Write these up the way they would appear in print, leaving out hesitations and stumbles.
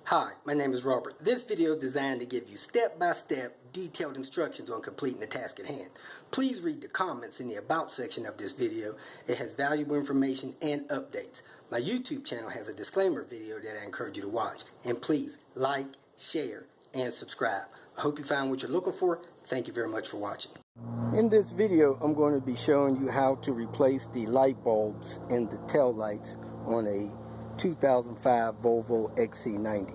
Hi, my name is Robert. This video is designed to give you step-by-step detailed instructions on completing the task at hand. Please read the comments in the About section of this video. It has valuable information and updates. My YouTube channel has a disclaimer video that I encourage you to watch. And please like, share, and subscribe. I hope you found what you're looking for. Thank you very much for watching. In this video, I'm going to be showing you how to replace the light bulbs in the tail lights on a 2005 Volvo XC90.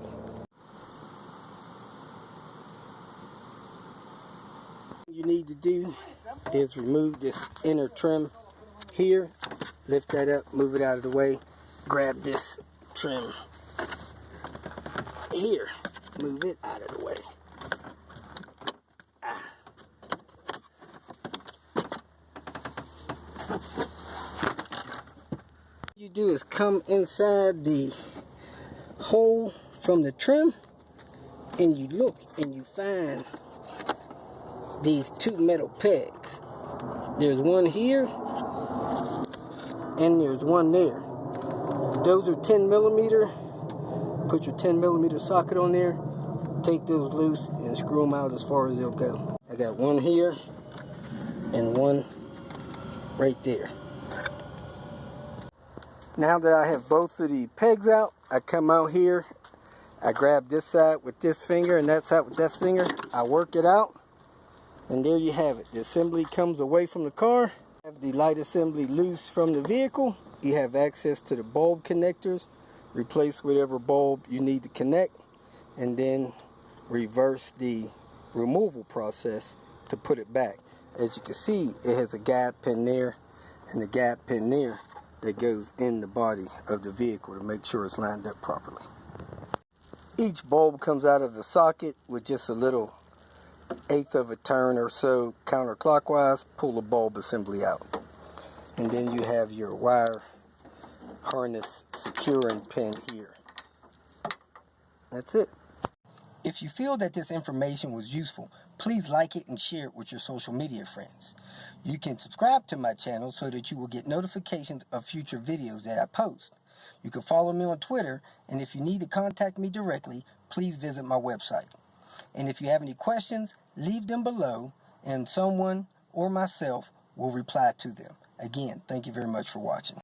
What you need to do is remove this inner trim here, lift that up, move it out of the way, grab this trim here, move it out of the way. What you do is come inside the hole from the trim and you look and you find these two metal pegs. There's one here and there's one there. Those are 10 millimeter. Put your 10 millimeter socket on there, take those loose and screw them out as far as they'll go. I got one here and one right there. Now that I have both of the pegs out, I come out here, I grab this side with this finger and that side with that finger, I work it out, and there you have it. The assembly comes away from the car. Have the light assembly loose from the vehicle. You have access to the bulb connectors. Replace whatever bulb you need to connect, and then reverse the removal process to put it back. As you can see, it has a guide pin there and a guide pin there that goes in the body of the vehicle to make sure it's lined up properly. Each bulb comes out of the socket with just a little eighth of a turn or so counterclockwise. Pull the bulb assembly out, and then you have your wire harness securing pin here. That's it. If you feel that this information was useful, please like it and share it with your social media friends. You can subscribe to my channel so that you will get notifications of future videos that I post. You can follow me on Twitter, and if you need to contact me directly, please visit my website. And if you have any questions, leave them below and someone or myself will reply to them. Again, thank you very much for watching.